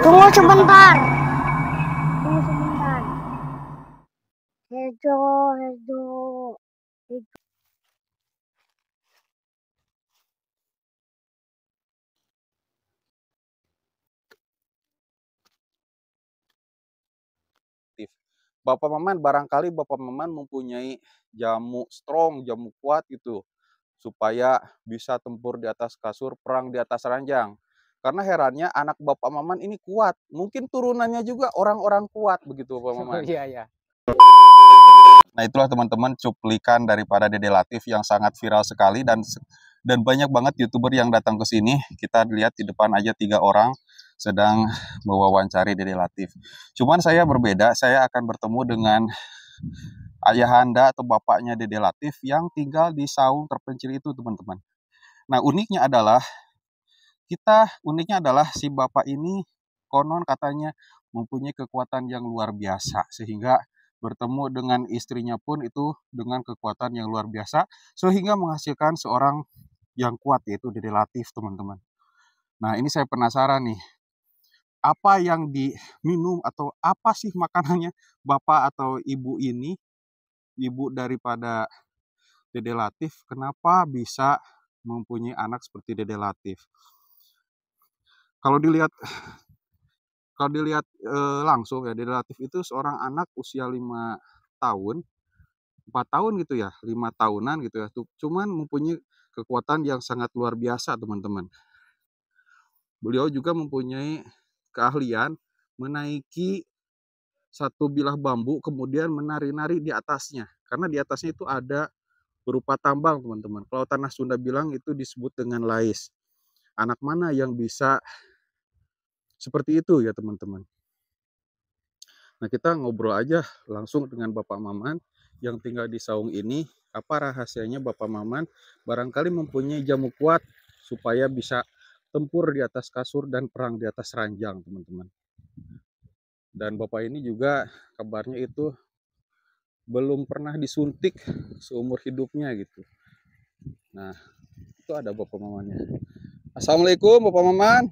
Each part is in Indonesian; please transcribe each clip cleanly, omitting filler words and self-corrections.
Tunggu sebentar. Tunggu sebentar. Hejo, hejo. Bapak Maman, barangkali Bapak Maman mempunyai jamu strong, jamu kuat gitu, supaya bisa tempur di atas kasur, perang di atas ranjang. Karena herannya anak Bapak Maman ini kuat, mungkin turunannya juga orang-orang kuat begitu Bapak Maman. Iya, iya. Nah itulah teman-teman cuplikan daripada Dede Latif yang sangat viral sekali dan banyak banget YouTuber yang datang ke sini. Kita lihat di depan aja 3 orang sedang mewawancari Dede Latif. Cuman saya berbeda, saya akan bertemu dengan ayahanda atau bapaknya Dede Latif yang tinggal di saung terpencil itu teman-teman. Nah uniknya adalah si bapak ini konon katanya mempunyai kekuatan yang luar biasa sehingga bertemu dengan istrinya pun itu dengan kekuatan yang luar biasa sehingga menghasilkan seorang yang kuat yaitu Dede Latif teman-teman. Nah ini saya penasaran nih, apa yang diminum atau apa sih makanannya bapak atau ibu ini, ibu daripada Dede Latif, kenapa bisa mempunyai anak seperti Dede Latif? Kalau dilihat langsung ya, Dede Latif itu seorang anak usia 5 tahun, 4 tahun gitu ya, 5 tahunan gitu ya. Cuman mempunyai kekuatan yang sangat luar biasa, teman-teman. Beliau juga mempunyai keahlian menaiki satu bilah bambu kemudian menari-nari di atasnya. Karena di atasnya itu ada berupa tambang, teman-teman. Kalau tanah Sunda bilang itu disebut dengan lais. Anak mana yang bisa seperti itu ya, teman-teman? Nah, kita ngobrol aja langsung dengan Bapak Maman yang tinggal di saung ini. Apa rahasianya Bapak Maman barangkali mempunyai jamu kuat supaya bisa tempur di atas kasur dan perang di atas ranjang, teman-teman. Dan Bapak ini juga kabarnya itu belum pernah disuntik seumur hidupnya gitu. Nah, itu ada Bapak Mamannya. Assalamualaikum Bapak Maman.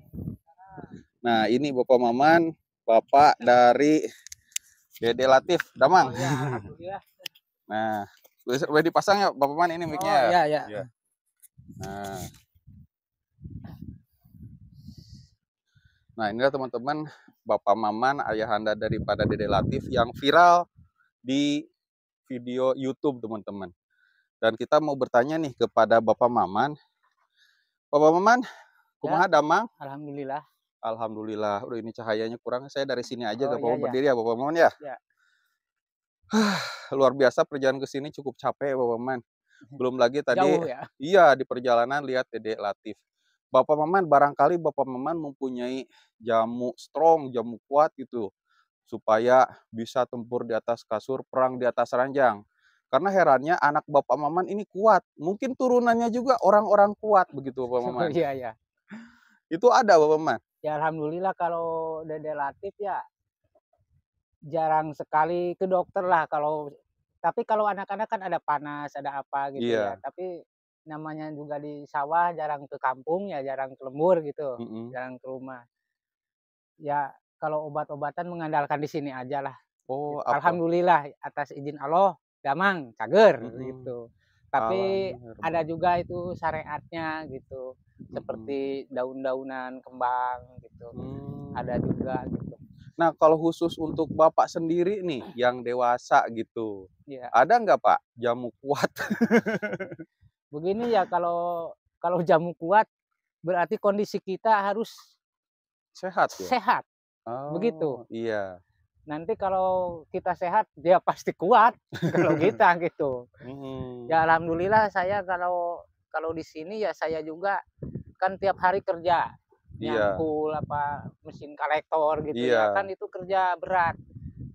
Nah, ini Bapak Maman, Bapak dari Dede Latif, Damang. Oh, ya, alhamdulillah. Nah, boleh dipasang ya Bapak Man ini mic-nya. Oh, iya, iya. Ya. Nah. Nah, inilah teman-teman Bapak Maman, ayahanda daripada Dede Latif yang viral di video YouTube, teman-teman. Dan kita mau bertanya nih kepada Bapak Maman. Bapak Maman, kumaha damang? Alhamdulillah. Alhamdulillah. Udah ini cahayanya kurang. Saya dari sini aja, gak Oh, iya, apa-apa iya. berdiri ya Bapak Maman ya. Ya. Luar biasa perjalanan ke sini cukup capek Bapak Maman. Belum lagi tadi, Jauh ya. iya di perjalanan lihat Dede Latif. Bapak Maman, barangkali Bapak Maman mempunyai jamu strong, jamu kuat gitu, supaya bisa tempur di atas kasur, perang di atas ranjang. Karena herannya anak Bapak Maman ini kuat, mungkin turunannya juga orang-orang kuat begitu Bapak Oh, Maman. iya, iya. Itu ada Bapak Maman? Ya, alhamdulillah kalau Dede Latif ya jarang sekali ke dokter lah tapi kalau anak-anak kan ada panas, ada apa gitu ya. Iya. Tapi namanya juga di sawah jarang ke kampung ya, jarang ke lembur gitu, jarang ke rumah. Ya kalau obat-obatan mengandalkan di sini aja lah. Oh, Gitu. apa? Alhamdulillah atas izin Allah, damang, cager gitu. Tapi ada Alhamdulillah. juga itu syariatnya gitu, seperti daun-daunan kembang gitu. Ada juga gitu. Nah, kalau khusus untuk Bapak sendiri nih, yang dewasa gitu, Ya. ada nggak Pak jamu kuat? Begini ya, kalau jamu kuat berarti kondisi kita harus Sehat ya? sehat, begitu. Oh, iya. Nanti kalau kita sehat, dia pasti kuat kalau kita gitu. Ya alhamdulillah saya kalau di sini ya saya juga kan tiap hari kerja, Iya. nyangkul apa mesin kolektor gitu ya, Iya. kan itu kerja berat.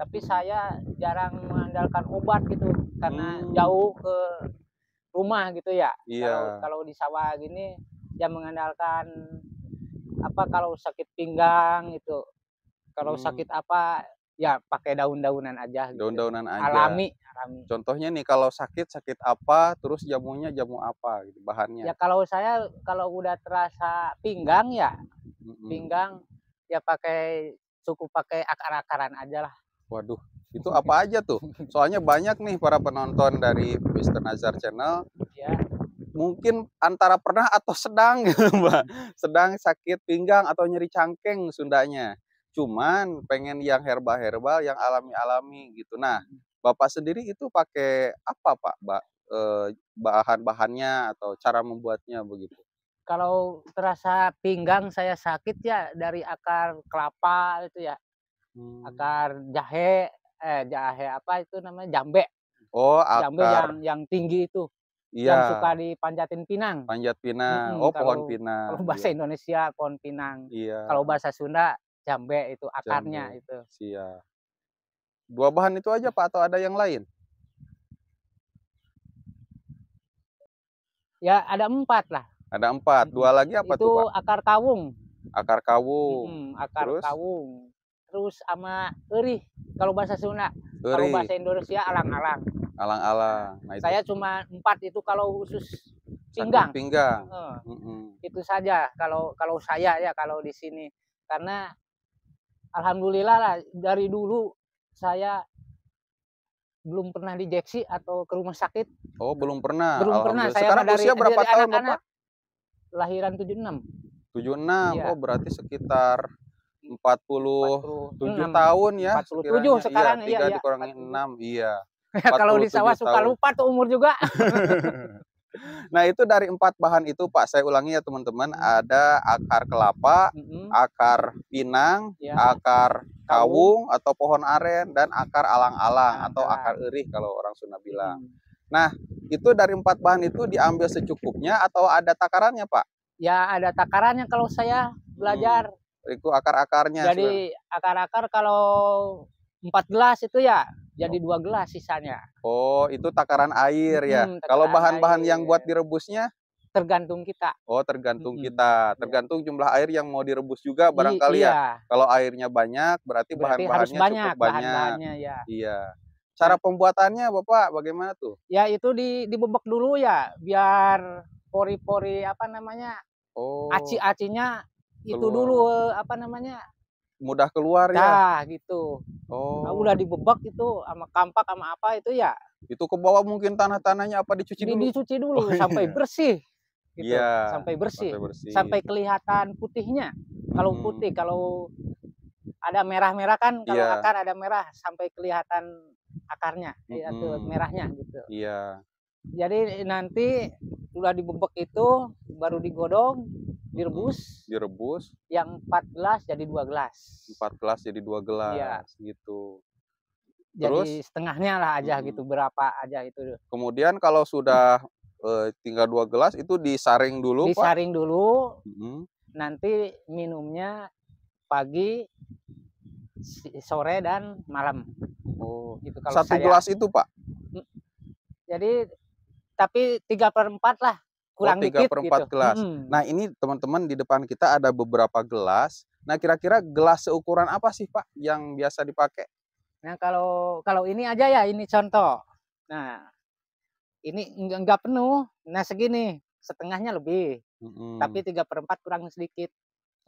Tapi saya jarang mengandalkan obat gitu karena jauh ke rumah gitu ya. Kalau Iya. kalau di sawah gini ya mengandalkan apa kalau sakit pinggang itu. Kalau sakit apa ya pakai daun-daunan aja gitu. Daun-daunan aja. Alami. Contohnya nih kalau sakit apa, terus jamunya jamu apa gitu bahannya? Ya kalau saya kalau udah terasa pinggang ya, pinggang ya cukup pakai akar-akaran aja lah. Waduh, itu apa aja tuh? Soalnya banyak nih para penonton dari Mr. Nazar Channel. Ya. Mungkin antara pernah atau sedang gitu, Mbak. Sedang sakit pinggang atau nyeri cangkeng Sundanya. Cuman pengen yang herbal-herbal, yang alami-alami gitu. Nah, Bapak sendiri itu pakai apa, Pak? Bahan-bahannya atau cara membuatnya begitu? Kalau terasa pinggang saya sakit ya dari akar kelapa itu ya. Akar jahe apa itu namanya, jambe. Oh, Jambe akar. yang tinggi itu. Iya. Yang suka dipanjatin pinang. Panjat pinang. Oh, pohon pinang. Kalau bahasa iya. Indonesia pohon pinang. Iya. Kalau bahasa Sunda jambe itu akarnya Jambe. itu. Siap. 2 bahan itu aja, Pak, atau ada yang lain? Ya ada 4 lah. Ada 4. 2 lagi apa itu tuh, Pak? Akar kawung. Akar kawung. Akar Terus? kawung. Terus sama erih kalau bahasa Sunda. Kalau Eri. bahasa Indonesia alang-alang. Alang-alang. Nah, itu Saya cuma 4 itu kalau khusus sakit pinggang. pinggang. Itu saja kalau saya ya kalau di sini. Karena alhamdulillah lah dari dulu saya belum pernah diinjeksi atau ke rumah sakit. Oh, belum pernah. Belum pernah. Saya Sekarang usia berapa tahun, anak-anak, Bapak? lahiran 76. 76. Iya. Oh, berarti sekitar 47 46. tahun ya. 47 sekarang, iya. 3 iya. dikurangi 6, iya. Kalau di sawah 47 suka tahun. lupa tuh umur juga. Nah, itu dari 4 bahan itu, Pak, saya ulangi ya teman-teman, ada akar kelapa, akar pinang, Ya. akar kawung atau pohon aren, dan akar alang-alang atau akar erih kalau orang Sunda bilang. Nah, itu dari 4 bahan itu diambil secukupnya atau ada takarannya, Pak? Ya ada takarannya kalau saya belajar. Itu akar-akarnya. Jadi akar-akar kalau 4 gelas itu ya jadi 2 gelas sisanya. Oh, itu takaran air ya. Kalau bahan-bahan yang buat direbusnya? Tergantung kita. Oh, tergantung kita. Tergantung jumlah air yang mau direbus juga barangkali ya. Kalau airnya banyak, berarti bahan-bahannya cukup banyak. Ya. Iya. Cara pembuatannya, Bapak, bagaimana tuh? Ya itu dibebek dulu ya, biar pori-pori apa namanya, aci-acinya itu dulu apa namanya, mudah keluar ya. Nah, gitu. Oh. Nah, udah dibebek itu sama kampak sama apa itu ya. Itu ke bawah mungkin tanah-tanahnya apa dicuci dulu? Dicuci dulu sampai bersih. Gitu. Iya. Sampai bersih. Sampai kelihatan putihnya. Kalau putih, kalau ada merah-merah kan, kalau akar ada merah sampai kelihatan akarnya, itu merahnya gitu. Iya. Jadi nanti udah dibebek itu baru digodong, direbus. Yang 4 gelas jadi 2 gelas. 4 gelas jadi 2 gelas. Iya. Gitu. Terus jadi setengahnya lah aja gitu, berapa aja itu. Kemudian kalau sudah tinggal 2 gelas itu disaring dulu, Pak? Disaring dulu. Nanti minumnya pagi, sore dan malam. Oh, gitu kalau 1 gelas itu, Pak? Jadi tapi 3/4 lah, kurang dikit 3/4 gitu. gelas. Nah, ini teman-teman di depan kita ada beberapa gelas. Nah, kira-kira gelas seukuran apa sih, Pak, yang biasa dipakai? Nah, kalau ini aja ya, ini contoh. Nah, ini enggak penuh. Nah, segini, setengahnya lebih. Tapi 3/4 kurang sedikit.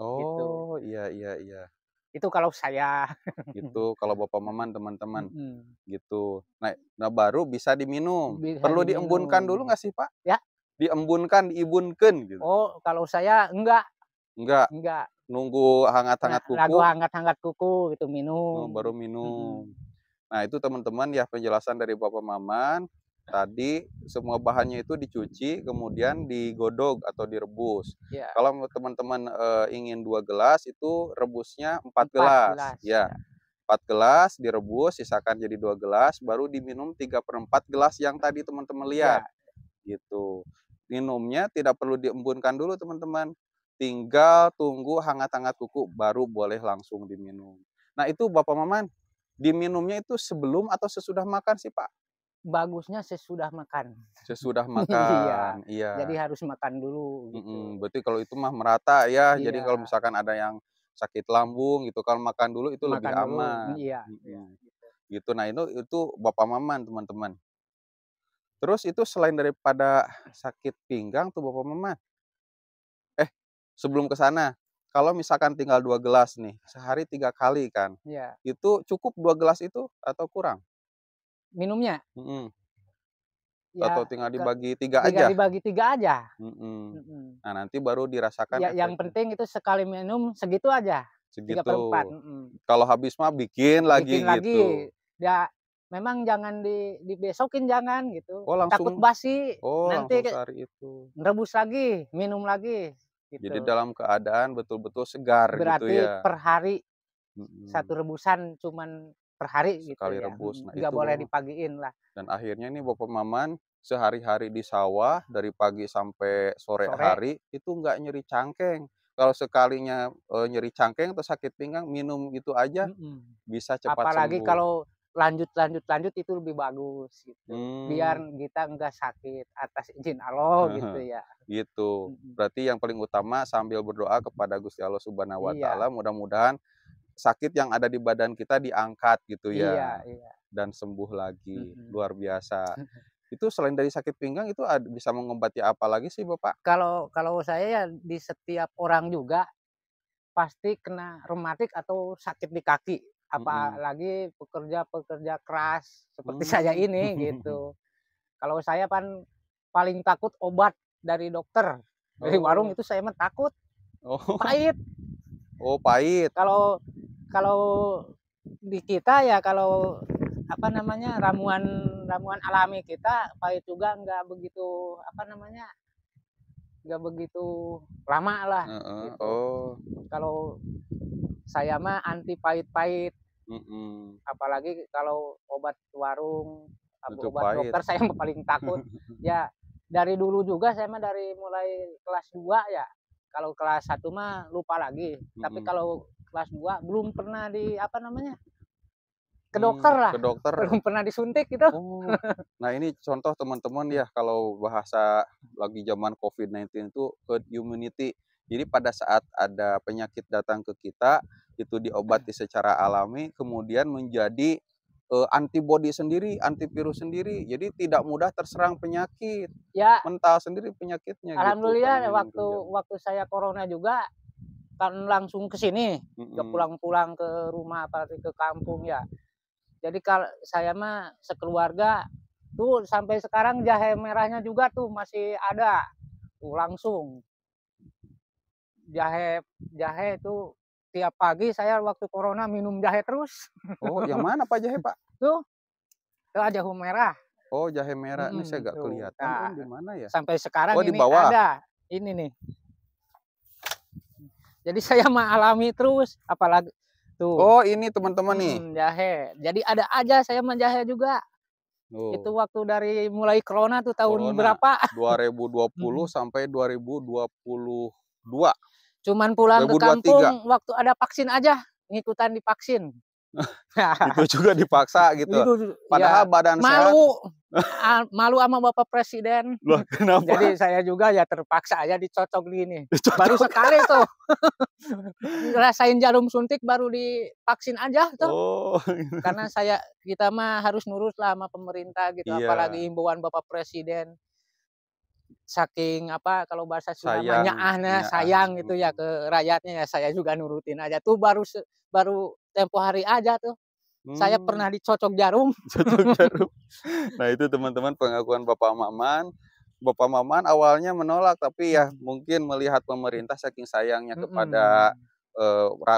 Oh, gitu. Iya. Itu kalau saya. Gitu, kalau Bapak Maman, teman-teman. Gitu. Nah, baru bisa diminum. Perlu diembunkan dulu nggak sih, Pak? Ya. Diembunkan, diibunkan gitu. Oh, kalau saya enggak. Enggak. Nunggu hangat-hangat kuku. Nunggu hangat-hangat kuku gitu, minum. Baru minum. Nah, itu teman-teman ya penjelasan dari Bapak Maman. Tadi semua bahannya itu dicuci, kemudian digodok atau direbus. Ya. Kalau teman-teman ingin 2 gelas, itu rebusnya 4 gelas. Ya. 4 gelas direbus, sisakan jadi 2 gelas, baru diminum 3/4 gelas yang tadi teman-teman lihat. Ya. Gitu. Minumnya tidak perlu diembunkan dulu, teman-teman. Tinggal tunggu hangat-hangat kuku, baru boleh langsung diminum. Nah, itu Bapak Maman, diminumnya itu sebelum atau sesudah makan sih, Pak? Bagusnya sesudah makan. Sesudah makan, iya. Jadi harus makan dulu. Gitu. Berarti kalau itu mah merata ya. Jadi kalau misalkan ada yang sakit lambung gitu. Kalau makan dulu itu lebih Makan dulu, aman. iya, iya, gitu. Gitu. Nah, itu Bapak Maman, teman-teman. Terus itu selain daripada sakit pinggang tuh Bapak Maman. Sebelum ke sana, kalau misalkan tinggal 2 gelas nih, sehari 3 kali kan, Iya, itu cukup 2 gelas itu atau kurang? minumnya Mhm. Atau ya tinggal dibagi 3 aja? dibagi 3 aja. Mhm. Mhm. Nah, nanti baru dirasakan Ya yang efeknya. penting itu sekali minum segitu aja, Segitu. 3/4, Kalau habis mah bikin lagi bikin gitu. lagi, ya memang jangan dibesokin jangan gitu, Oh takut langsung basi, langsung nanti sehari itu. rebus lagi, minum lagi, Jadi gitu. dalam keadaan betul-betul segar gitu Berarti ya? per hari Mhm. 1 rebusan cuman per hari gitu Sekali ya, rebus. Nah nggak boleh itu. dipagiin lah, Dan akhirnya nih Bapak Maman sehari-hari di sawah dari pagi sampai sore sore. hari itu nggak nyeri cangkeng. Kalau sekalinya nyeri cangkeng atau sakit pinggang minum itu aja Mhm. bisa cepat Apalagi sembuh. kalau lanjut itu lebih bagus gitu, biar Hmm. kita enggak sakit atas izin Allah gitu ya. Gitu. Mhm. Berarti yang paling utama sambil berdoa kepada Gusti Allah Subhanahu wa Iya, taala mudah-mudahan sakit yang ada di badan kita diangkat gitu iya, ya iya. dan sembuh lagi. Mhm. Luar biasa. Itu selain dari sakit pinggang itu bisa mengobati apa lagi sih Bapak? Kalau kalau saya ya di setiap orang juga pasti kena reumatik atau sakit di kaki, Mhm. apalagi pekerja-pekerja keras seperti saya Mmm. ini gitu. Kalau saya kan paling takut obat dari dokter, dari warung Oh. itu saya mah takut, Oh. pahit. Oh, pahit. Kalau kalau di kita ya kalau apa namanya ramuan ramuan alami kita pahit juga nggak begitu lama lah Heeh. gitu. Oh. Kalau saya mah anti pahit-pahit, Mhm. apalagi kalau obat warung, Itu obat pahit. dokter saya mah paling takut. Ya dari dulu juga saya mah dari mulai kelas 2 ya. Kalau kelas 1 mah lupa lagi. Tapi Mhm. kalau kelas 2 belum pernah ke dokter lah, Ke dokter. belum pernah disuntik gitu. Oh. Nah, ini contoh teman-teman ya kalau bahasa lagi zaman COVID-19 itu herd immunity. Jadi pada saat ada penyakit datang ke kita, itu diobati secara alami, kemudian menjadi antibody sendiri, antivirus sendiri. Jadi tidak mudah terserang penyakit. Ya, Mental sendiri penyakitnya gitu alhamdulillah karena imun waktu terjaga. waktu saya corona juga kan langsung ke sini, nggak Mhm. pulang-pulang ke rumah apalagi ke kampung ya. Jadi kalau saya mah sekeluarga tuh sampai sekarang jahe merahnya juga tuh masih ada. Tuh langsung jahe jahe itu tiap pagi saya waktu corona minum jahe terus. Oh, yang mana Pak jahe, Pak? Tuh, tuh jahe merah. Oh, jahe merah. Ini saya nggak Tuh. kelihatan Om, Nah, di mana ya? sampai sekarang Oh, di ini bawah. ada. Ini nih. Jadi saya mah alami terus, apalagi tuh. Oh, ini teman-teman nih. Jahe. Jadi ada aja saya mah jahe juga. Itu Oh, waktu dari mulai corona tuh tahun corona berapa? 2020 sampai 2022. Cuman pulang ke 2023. kampung waktu ada vaksin aja, ngikutan divaksin. Itu juga dipaksa gitu. Itu Padahal ya badan sehat. malu, malu sama Bapak Presiden. Loh, kenapa? Jadi saya juga ya terpaksa aja dicocok gini. Dicocok. Baru sekali tuh. Ngerasain jarum suntik baru divaksin aja tuh. Oh. Karena kita mah harus nurut lah sama pemerintah gitu, Iya, apalagi himbauan Bapak Presiden. Saking apa kalau bahasa Sunda mah sayang, nyaahna nyaah. sayang gitu ya ke rakyatnya ya saya juga nurutin aja tuh baru tempo hari aja tuh saya Hmm, pernah dicocok jarum. cocok jarum. Nah, itu teman-teman pengakuan Bapak Maman. Bapak Maman awalnya menolak, tapi ya mungkin melihat pemerintah saking sayangnya kepada Mhm.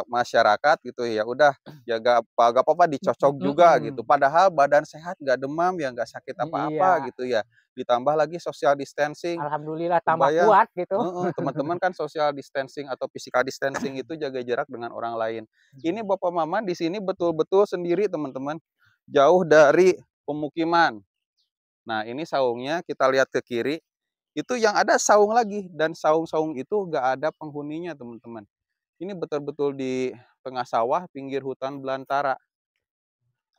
masyarakat gitu ya udah ya gak apa-apa dicocok juga gitu. Mhm. Padahal badan sehat gak demam ya nggak sakit apa-apa Iya, gitu ya. Ditambah lagi social distancing. alhamdulillah tambah Kebayang, kuat gitu. teman-teman kan social distancing atau physical distancing itu jaga jarak dengan orang lain. Ini Bapak Maman di sini betul-betul sendiri teman-teman, jauh dari pemukiman. Nah, ini saungnya kita lihat ke kiri, itu yang ada saung lagi dan saung-saung itu gak ada penghuninya teman-teman. Ini betul-betul di tengah sawah, pinggir hutan belantara.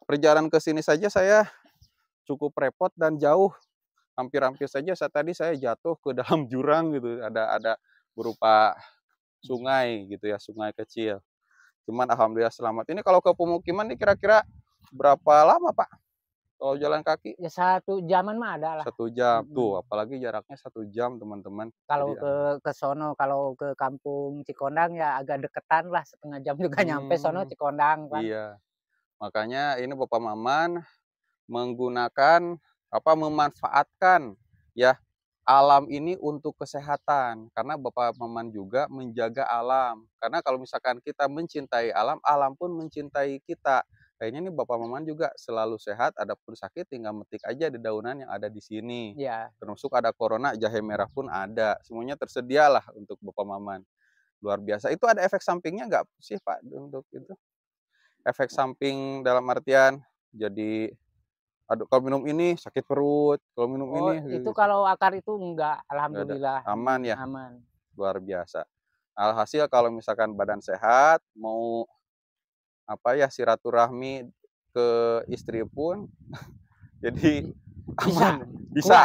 Perjalanan ke sini saja saya cukup repot dan jauh. Hampir-hampir saja tadi saya jatuh ke dalam jurang gitu. Ada berupa sungai gitu ya, sungai kecil. Cuman alhamdulillah selamat. Ini kalau ke pemukiman nih kira-kira berapa lama Pak? Kalau jalan kaki? Ya 1 jaman mah ada lah. 1 jam. Tuh, Mhm. apalagi jaraknya 1 jam teman-teman. Kalau Jadi ke sono, kalau ke kampung Cikondang ya agak deketan lah, 1/2 jam juga nyampe sono Cikondang kan. iya. Makanya ini Bapak Maman menggunakan memanfaatkan ya alam ini untuk kesehatan. Karena Bapak Maman juga menjaga alam. Karena kalau misalkan kita mencintai alam, alam pun mencintai kita. Kayaknya nih Bapak Maman juga selalu sehat, adapun sakit tinggal metik aja dedaunan yang ada di sini. Iya. Termasuk ada corona, jahe merah pun ada. Semuanya tersedialah untuk Bapak Maman. Luar biasa. Itu ada efek sampingnya nggak sih Pak untuk itu? Efek samping dalam artian jadi aduh kalau minum ini sakit perut, kalau minum Oh, ini itu gitu. kalau akar itu enggak, Nggak ada. alhamdulillah. Aman ya? Aman. Luar biasa. Alhasil kalau misalkan badan sehat, mau silaturahmi ke istri pun jadi Bisa, aman, bisa.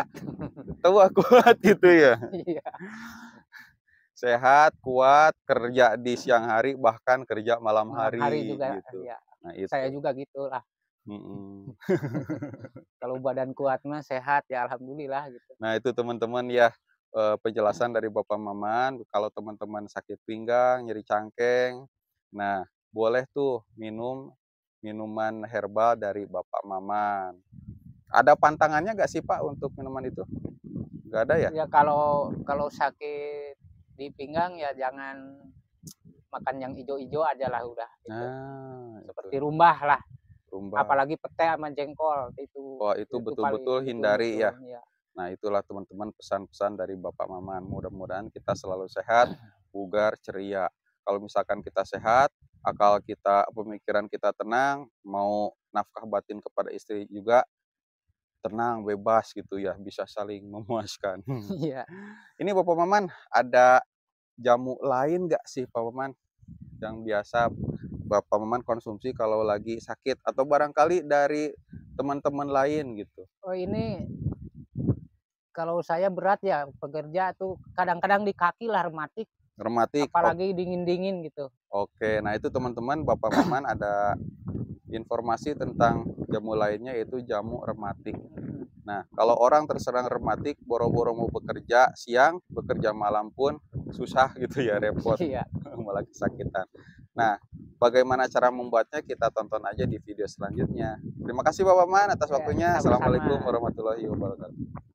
Tahu kuat gitu ya. Iya. Sehat, kuat, kerja di siang hari, bahkan kerja malam Malam hari hari juga, gitu. iya. Nah Saya itu. juga gitulah. Kalau badan kuat mah sehat ya alhamdulillah gitu. Nah itu teman-teman ya, penjelasan dari Bapak Maman, kalau teman-teman sakit pinggang, nyeri cangkeng, nah boleh tuh minum minuman herbal dari Bapak Maman. Ada pantangannya nggak sih Pak untuk minuman itu? Nggak ada ya? Ya kalau sakit di pinggang ya jangan makan yang ijo-ijo aja lah udah gitu. Nah, Seperti itu rumbah lah, rumbah. apalagi pete sama jengkol itu. Wah itu betul-betul paling hindari ya. betul-betul, ya. Nah itulah teman-teman pesan-pesan dari Bapak Maman. Mudah-mudahan kita selalu sehat, bugar, ceria. Kalau misalkan kita sehat, akal kita, pemikiran kita tenang, mau nafkah batin kepada istri juga tenang, bebas gitu ya, bisa saling memuaskan. Iya. Ini Bapak Maman, ada jamu lain nggak sih Pak Maman yang biasa Bapak Maman konsumsi kalau lagi sakit atau barangkali dari teman-teman lain gitu? Oh ini kalau saya berat ya pekerja tuh kadang-kadang di kaki lah rematik, Rematik. apalagi dingin-dingin gitu. Oke, nah itu teman-teman Bapak Maman ada informasi tentang jamu lainnya yaitu jamu rematik. Nah, kalau orang terserang rematik, boro-boro mau bekerja siang, bekerja malam pun susah gitu ya, repot, Iya. malah kesakitan. Nah, bagaimana cara membuatnya kita tonton aja di video selanjutnya. Terima kasih Bapak Maman atas Ya, waktunya. sama-sama. Assalamualaikum warahmatullahi wabarakatuh.